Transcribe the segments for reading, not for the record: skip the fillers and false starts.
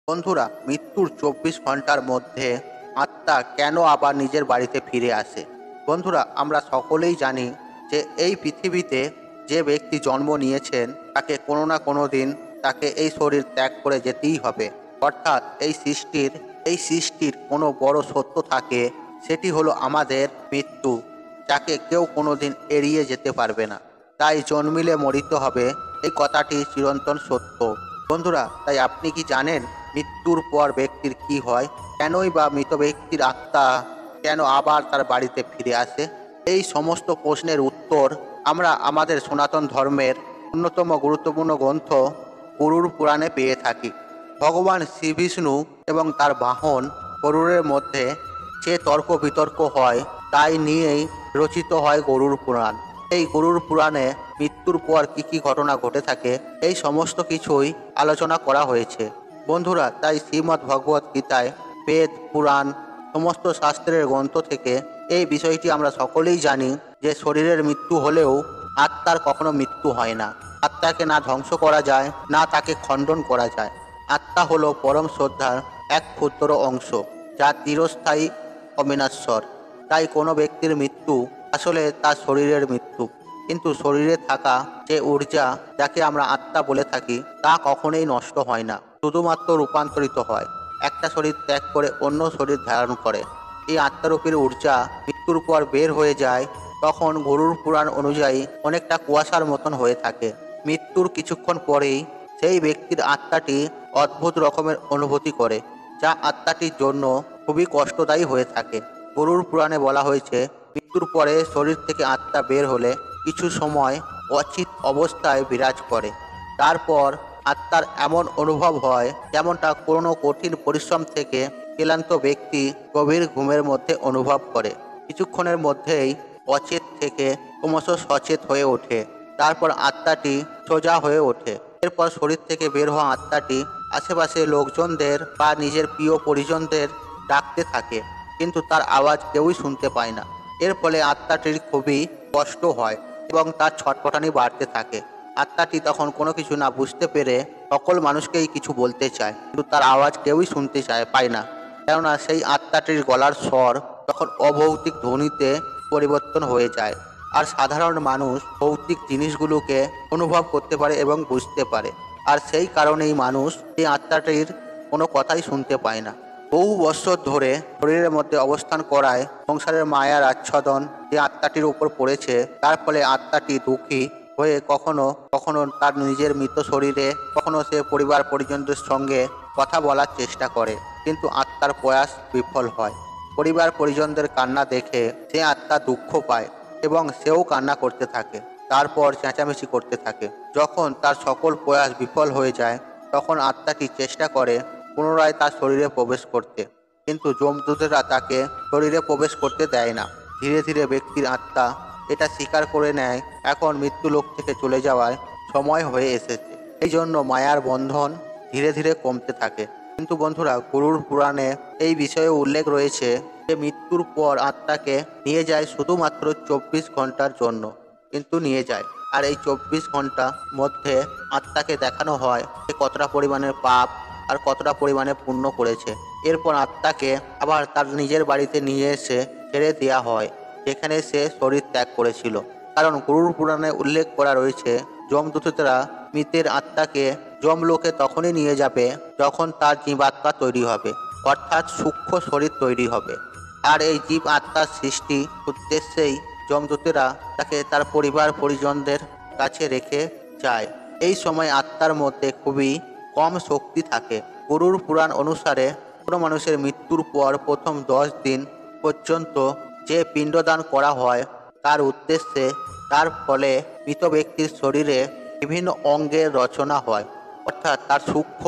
বন্ধুরা, মৃত্যুর ২৪ ঘন্টার মধ্যে আত্মা কেন আবার নিজের বাড়িতে ফিরে আসে? বন্ধুরা, আমরা সকলেই জানি যে এই পৃথিবীতে যে ব্যক্তি জন্ম নিয়েছেন তাকে কোনো না কোনো দিন তাকে এই শরীর ত্যাগ করে যেতেই হবে। অর্থাৎ এই সৃষ্টির কোনো বড় সত্য থাকে, সেটি হলো আমাদের মৃত্যু, যাকে কেউ কোনোদিন এড়িয়ে যেতে পারবে না। তাই জন্মিলে মরিতে হবে, এই কথাটি চিরন্তন সত্য। বন্ধুরা, তাই আপনি কি জানেন মৃত্যুর পর ব্যক্তির কি হয়? কেনই বা মৃত ব্যক্তির আত্মা কেন আবার তার বাড়িতে ফিরে আসে? এই সমস্ত প্রশ্নের উত্তর আমরা আমাদের সনাতন ধর্মের অন্যতম গুরুত্বপূর্ণ গ্রন্থ গরুড় পুরাণে পেয়ে থাকি। ভগবান শ্রীবিষ্ণু এবং তার বাহন গরুড়ের মধ্যে যে তর্ক বিতর্ক হয়, তাই নিয়েই রচিত হয় গরুড় পুরাণ। এই গরুড় পুরাণে মৃত্যুর পর কি কি ঘটনা ঘটে থাকে, এই সমস্ত কিছুই আলোচনা করা হয়েছে। বন্ধুরা, তাই শ্রীমদ্ ভগবত গীতায়, বেদ, পুরাণ, সমস্ত শাস্ত্রের গ্রন্থ থেকে এই বিষয়টি আমরা সকলেই জানি যে শরীরের মৃত্যু হলেও আত্মার কখনো মৃত্যু হয় না। আত্মাকে না ধ্বংস করা যায়, না তাকে খণ্ডন করা যায়। আত্মা হলো পরম শ্রদ্ধার এক ক্ষুদ্র অংশ, যা চিরস্থায়ী, অবিনশ্বর। তাই কোনো ব্যক্তির মৃত্যু আসলে তার শরীরের মৃত্যু, কিন্তু শরীরে থাকা যে ঊর্জা, যাকে আমরা আত্মা বলে থাকি, তা কখনোই নষ্ট হয় না, শুধুমাত্র রূপান্তরিত হয়। একটা শরীর ত্যাগ করে অন্য শরীর ধারণ করে। এই আত্মারূপের ঊর্জা মৃত্যুর পর বের হয়ে যায়, তখন গরুড় পুরাণ অনুযায়ী অনেকটা কুয়াশার মতন হয়ে থাকে। মৃত্যুর কিছুক্ষণ পরেই সেই ব্যক্তির আত্মাটি অদ্ভুত রকমের অনুভূতি করে, যা আত্মাটির জন্য খুবই কষ্টদায়ী হয়ে থাকে। গরুড় পুরাণে বলা হয়েছে, মৃত্যুর পরে শরীর থেকে আত্মা বের হলে কিছু সময় অচিত অবস্থায় বিরাজ করে। তারপর আত্মার এমন অনুভব হয় যেমনটা কোনো কঠিন পরিশ্রম থেকে ক্লান্ত ব্যক্তি গভীর ঘুমের মধ্যে অনুভব করে। কিছুক্ষণের মধ্যেই অচেত থেকে ক্রমশ সচেত হয়ে ওঠে। তারপর আত্মাটি সোজা হয়ে ওঠে। এরপর শরীর থেকে বের হওয়া আত্মাটি আশেপাশে লোকজনদের বা নিজের প্রিয় পরিজনদের ডাকতে থাকে, কিন্তু তার আওয়াজ কেউই শুনতে পায় না। এর ফলে আত্মাটির খুবই কষ্ট হয় এবং তার ছটফটানি বাড়তে থাকে। আত্মাটি তখন কোনো কিছু না বুঝতে পেরে সকল মানুষকেই কিছু বলতে চায়, কিন্তু তার আওয়াজ কেউই শুনতে পায় না। কেননা সেই আত্মাটির গলার স্বর তখন অভৌতিক ধ্বনিতে পরিবর্তন হয়ে যায়। আর সাধারণ মানুষ ভৌতিক জিনিসগুলোকে অনুভব করতে পারে এবং বুঝতে পারে। আর সেই কারণেই মানুষ এই আত্মাটির কোনো কথাই শুনতে পায় না। বহু বছর ধরে শরীরের মধ্যে অবস্থান করায় সংসারের মায়ার আচ্ছাদন যে আত্মাটির উপর পড়েছে, তার ফলে আত্মাটি দুঃখী হয়ে কখনো কখনো তার নিজের মৃত শরীরে, কখনো সে পরিবার পরিজনদের সঙ্গে কথা বলার চেষ্টা করে, কিন্তু আত্মার প্রয়াস বিফল হয়। পরিবার পরিজনদের কান্না দেখে সে আত্মা দুঃখ পায় এবং সেও কান্না করতে থাকে, তারপর চেঁচামেচি করতে থাকে। যখন তার সকল প্রয়াস বিফল হয়ে যায়, তখন আত্মাটি চেষ্টা করে পুনরায় তার শরীরে প্রবেশ করতে, কিন্তু যমদূতেরা তাকে শরীরে প্রবেশ করতে দেয় না। ধীরে ধীরে ব্যক্তির আত্মা এটা স্বীকার করে নেয়, এখন মৃত্যুলোক থেকে চলে যাওয়ার সময় হয়ে এসেছে। এই জন্য মায়ার বন্ধন ধীরে ধীরে কমতে থাকে। কিন্তু বন্ধুরা, গরুড় পুরাণে এই বিষয়ে উল্লেখ রয়েছে যে মৃত্যুর পর আত্মাকে নিয়ে যায় শুধুমাত্র ২৪ ঘন্টার জন্য, কিন্তু নিয়ে যায়। আর এই ২৪ ঘন্টা মধ্যে আত্মাকে দেখানো হয় যে কতটা পরিমাণের পাপ আর কতটা পরিমাণে পুণ্য করেছে। এরপর আত্মাকে আবার তার নিজের বাড়িতে নিয়ে এসে ছেড়ে দেওয়া হয়, যেখানে সে শরীর ত্যাগ করেছিল। কারণ গরুড় পুরাণে উল্লেখ করা রয়েছে, যমদূতেরা মৃতের আত্মাকে যমলোকে তখনই নিয়ে যাবে যখন তার জীবাত্মা তৈরি হবে, অর্থাৎ সূক্ষ্ম শরীর তৈরি হবে। আর এই জীব আত্মার সৃষ্টি উদ্দেশ্যেই যমদূতেরা তাকে তার পরিবার পরিজনদের কাছে রেখে যায়। এই সময় আত্মার মধ্যে খুবই কম শক্তি থাকে। গরুড় পুরাণ অনুসারে কোনো মানুষের মৃত্যুর পর প্রথম 10 দিন পর্যন্ত যে পিণ্ডদান করা হয় তার উদ্দেশ্যে, তার ফলে মৃত ব্যক্তির শরীরে বিভিন্ন অঙ্গের রচনা হয়, অর্থাৎ তার সূক্ষ্ম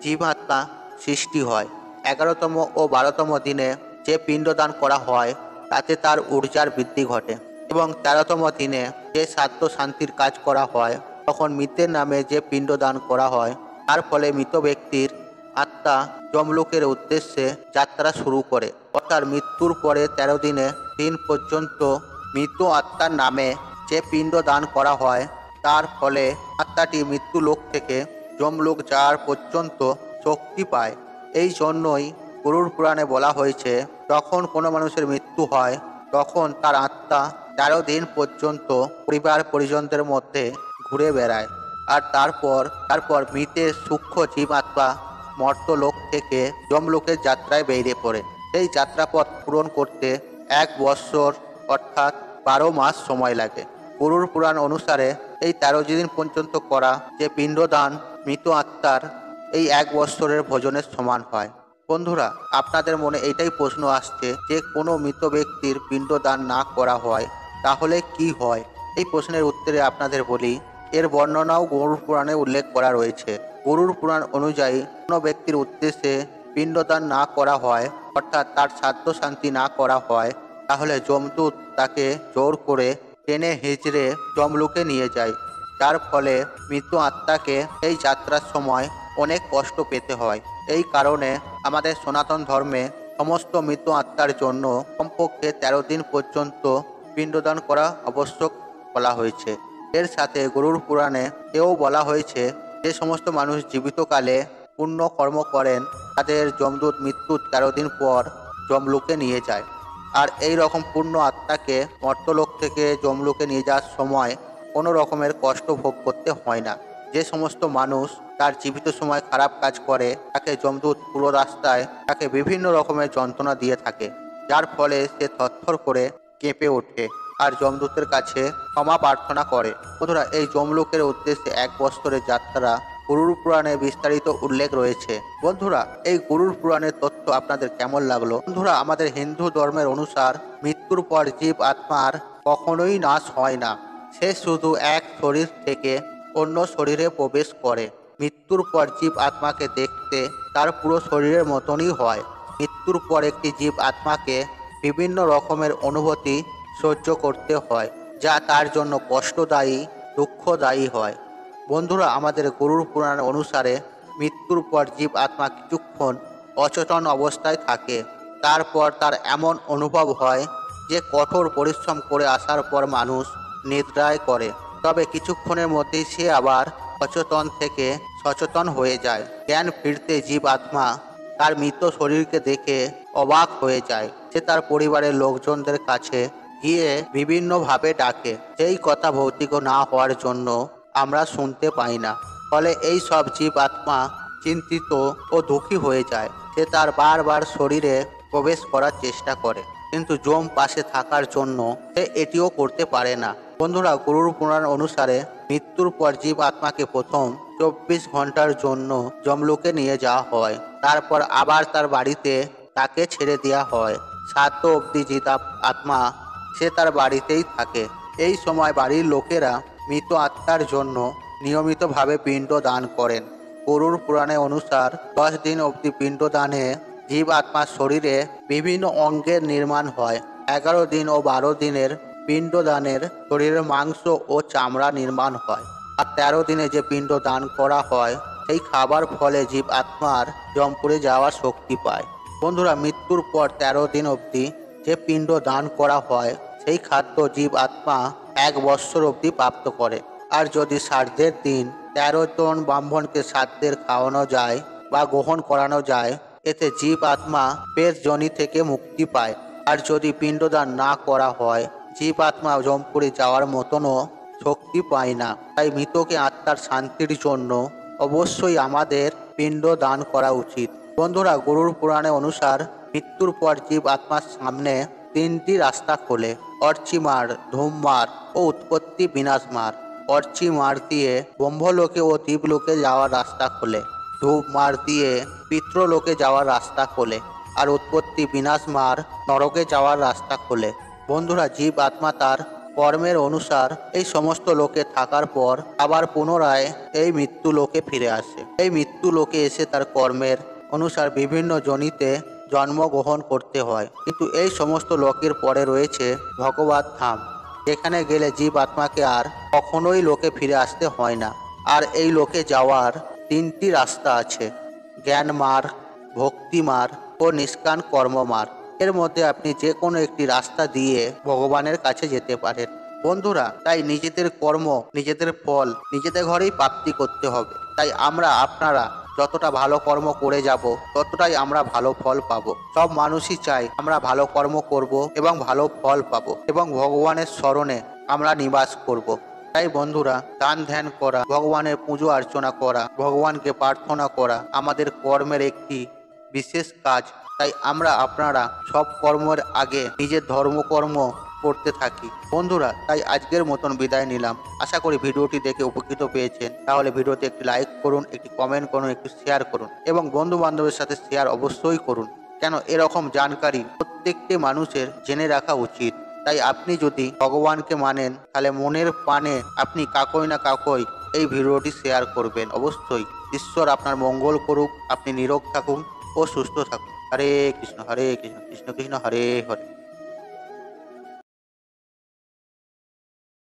জীবাত্মা সৃষ্টি হয়। 11তম ও 12তম দিনে যে পিণ্ডদান করা হয় তাতে তার ঊর্জার বৃদ্ধি ঘটে, এবং 13তম দিনে যে শ্রাদ্ধ শান্তির কাজ করা হয়, তখন মৃতের নামে যে পিণ্ডদান করা হয়, তার ফলে মৃত ব্যক্তির আত্মা যমলোকের উদ্দেশ্যে যাত্রা শুরু করে। অর্থাৎ মৃত্যুর পরে 13 দিন পর্যন্ত মৃত আত্মার নামে যে পিণ্ড দান করা হয়, তার ফলে আত্মাটি মৃত্যুলোক থেকে যমলোক যাওয়ার পর্যন্ত শক্তি পায়। এই জন্যই গরুড় পুরাণে বলা হয়েছে, যখন কোনো মানুষের মৃত্যু হয় তখন তার আত্মা 13 দিন পর্যন্ত পরিবার পরিজনদের মধ্যে ঘুরে বেড়ায়। আর তারপর মৃতের সূক্ষ্ম জীবাত্মা মর্ত্যলোক থেকে যমলোকের যাত্রায় বেরিয়ে পড়ে। সেই যাত্রাপথ পূরণ করতে 1 বৎসর অর্থাৎ 12 মাস সময় লাগে। গরুড় পুরাণ অনুসারে এই 13 দিন পর্যন্ত করা যে পিণ্ডদান মৃত আত্মার এই 1 বৎসরের ভোজনের সমান হয়। বন্ধুরা, আপনাদের মনে এইটাই প্রশ্ন আসছে যে কোনো মৃত ব্যক্তির পিণ্ডদান না করা হয় তাহলে কি হয়? এই প্রশ্নের উত্তরে আপনাদের বলি, এর বর্ণনাও গরুড় পুরাণে উল্লেখ করা রয়েছে। গরুড় পুরাণ অনুযায়ী কোনো ব্যক্তির উদ্দেশ্যে পিণ্ডদান না করা হয়, অর্থাৎ তার শ্রাদ্ধ শান্তি না করা হয়, তাহলে যমদূত তাকে জোর করে টেনে হিঁচড়ে যমলোকে নিয়ে যায়। যার ফলে মৃত আত্মাকে এই যাত্রার সময় অনেক কষ্ট পেতে হয়। এই কারণে আমাদের সনাতন ধর্মে সমস্ত মৃত আত্মার জন্য কমপক্ষে 13 দিন পর্যন্ত পিণ্ডদান করা আবশ্যক বলা হয়েছে। এর সাথে গরুড় পুরাণে এও বলা হয়েছে, যে সমস্ত মানুষ জীবিতকালে পুণ্য কর্ম করেন তাদের যমদূত মৃত্যুর 13 দিন পর যমলোকে নিয়ে যায়। আর এই রকম পূর্ণ আত্মাকে মর্ত্যলোক থেকে যমলোকে নিয়ে যাওয়ার সময় কোনো রকমের কষ্ট ভোগ করতে হয় না। যে সমস্ত মানুষ তার জীবিত সময় খারাপ কাজ করে তাকে যমদূত পুরো রাস্তায় তাকে বিভিন্ন রকমের যন্ত্রণা দিয়ে থাকে, যার ফলে সে থরথর করে কেঁপে ওঠে আর যমদূতের কাছে ক্ষমা প্রার্থনা করে। বন্ধুরা, এই যমলোকের উদ্দেশ্যে 1 বৎসরের যাত্রা গরুড় পুরাণে বিস্তারিত উল্লেখ রয়েছে। বন্ধুরা, এই গরুড় পুরাণের তথ্য আপনাদের কেমন লাগলো? বন্ধুরা, আমাদের হিন্দু ধর্মের অনুসার মৃত্যুর পর জীব আত্মার কখনোই নাশ হয় না, সে শুধু এক শরীর থেকে অন্য শরীরে প্রবেশ করে। মৃত্যুর পর জীব আত্মাকে দেখতে তার পুরো শরীরের মতনই হয়। মৃত্যুর পর একটি জীব আত্মাকে বিভিন্ন রকমের অনুভূতি সহ্য করতে হয়, যা তার জন্য কষ্টদায়ী, দুঃখদায়ী হয়। বন্ধুরা, আমাদের গরুড় পুরাণ অনুসারে মৃত্যুর পর জীব আত্মা কিছুক্ষণ অচেতন অবস্থায় থাকে। তারপর তার এমন অনুভব হয় যে কঠোর পরিশ্রম করে আসার পর মানুষ নিদ্রায় করে, তবে কিছুক্ষণের মধ্যেই সে আবার অচেতন থেকে সচেতন হয়ে যায়। জ্ঞান ফিরতে জীব আত্মা তার মৃত শরীরকে দেখে অবাক হয়ে যায়। সে তার পরিবারের লোকজনদের কাছে গিয়ে বিভিন্নভাবে ডাকে, সেই কথা ভৌতিক না হওয়ার জন্য আমরা শুনতে পাই না। ফলে এই সব জীব আত্মা চিন্তিত ও দুঃখী হয়ে যায়। সে তার বারবার শরীরে প্রবেশ করার চেষ্টা করে, কিন্তু যম পাশে থাকার জন্য সে এটিও করতে পারে না। বন্ধুরা, গরুড় পুরাণ অনুসারে মৃত্যুর পর জীব আত্মাকে প্রথম 24 ঘন্টার জন্য যমলোকে নিয়ে যাওয়া হয়। তারপর আবার তার বাড়িতে তাকে ছেড়ে দেওয়া হয়। 7 অবধি জীব আত্মা সে তার বাড়িতেই থাকে। এই সময় বাড়ির লোকেরা মৃত আত্মার জন্য নিয়মিতভাবে পিণ্ড দান করেন। গরুড় পুরাণে অনুসার 10 দিন অবধি পিণ্ডদানে জীব আত্মার শরীরে বিভিন্ন অঙ্গের নির্মাণ হয়। 11 দিন ও 12 দিনের পিণ্ডদানের শরীরের মাংস ও চামড়া নির্মাণ হয়। আর 13 দিনে যে পিণ্ড দান করা হয় সেই খাবার ফলে জীব আত্মার যমপুরে যাওয়ার শক্তি পায়। বন্ধুরা, মৃত্যুর পর 13 দিন অবধি যে পিণ্ড দান করা হয় সেই খাদ্য জীব আত্মা 1 বৎসর অবধি প্রাপ্ত করে। আর যদি শ্রাদ্ধের দিন 13 জন ব্রাহ্মণকে শ্রাদ্ধের খাওয়ানো যায় বা গ্রহণ করানো যায়, এতে জীব আত্মা পেট যোনি থেকে মুক্তি পায়। আর যদি পিণ্ডদান না করা হয়, জীব আত্মা যমপুরে যাওয়ার মতনও শক্তি পায় না। তাই মৃতকে আত্মার শান্তির জন্য অবশ্যই আমাদের পিণ্ড দান করা উচিত। বন্ধুরা, গরুড় পুরাণে অনুসার মৃত্যুর পর জীব আত্মার সামনে 3টি রাস্তা খোলে: অর্চিমার, ধূমমার ও উৎপত্তি বিনাশমার। অর্চিমার দিয়ে ব্রহ্মলোকে ও দ্বীপলোকে যাওয়ার রাস্তা খোলে, ধূমমার দিয়ে পিতৃলোকে যাওয়ার রাস্তা খোলে, আর উৎপত্তি বিনাশমার নরকে যাওয়ার রাস্তা খোলে। বন্ধুরা, জীব আত্মা তার কর্মের অনুসার এই সমস্ত লোকে থাকার পর আবার পুনরায় এই মৃত্যু লোকে ফিরে আসে। এই মৃত্যু লোকে এসে তার কর্মের অনুসার বিভিন্ন জনিতে জন্মগ্রহণ করতে হয়। কিন্তু এই সমস্ত লোকের পরে রয়েছে ভগবত ধাম, যেখানে গেলে জীব আত্মাকে আর কখনোই লোকে ফিরে আসতে হয় না। আর এই লোকে যাওয়ার 3টি রাস্তা আছে: জ্ঞান মার্গ, ভক্তি মার্গ ও নিষ্কাম কর্ম মার্গ। এর মধ্যে আপনি যে কোনো একটি রাস্তা দিয়ে ভগবানের কাছে যেতে পারেন। বন্ধুরা, তাই নিজেদের কর্ম, নিজেদের ফল নিজেদের ঘরেই প্রাপ্তি করতে হবে। তাই আপনারা যতটা ভালো কর্ম করে যাব ততটাই আমরা ভালো ফল পাবো। সব মানুষই চায় আমরা ভালো কর্ম করব এবং ভালো ফল পাবো এবং ভগবানের স্মরণে আমরা নিবাস করব। তাই বন্ধুরা, দান ধ্যান করা, ভগবানের পুজো অর্চনা করা, ভগবানকে প্রার্থনা করা আমাদের কর্মের একটি বিশেষ কাজ। তাই আপনারা সব কর্মের আগে নিজের ধর্মকর্ম করতে থাকি। বন্ধুরা, তাই আজকের মতন বিদায় নিলাম। আশা করি ভিডিওটি দেখে উপকৃত পেয়েছেন। তাহলে ভিডিওতে একটি লাইক করুন, একটি কমেন্ট করুন, একটু শেয়ার করুন এবং বন্ধু বান্ধবের সাথে শেয়ার অবশ্যই করুন। কেন এরকম জানকারি প্রত্যেকটি মানুষের জেনে রাখা উচিত। তাই আপনি যদি ভগবানকে মানেন তাহলে মনের প্রাণে আপনি কাকই না কাকই এই ভিডিওটি শেয়ার করবেন অবশ্যই। ঈশ্বর আপনার মঙ্গল করুক, আপনি নিরোগ থাকুন ও সুস্থ থাকুন। হরে কৃষ্ণ কৃষ্ণ কৃষ্ণ হরে হরে।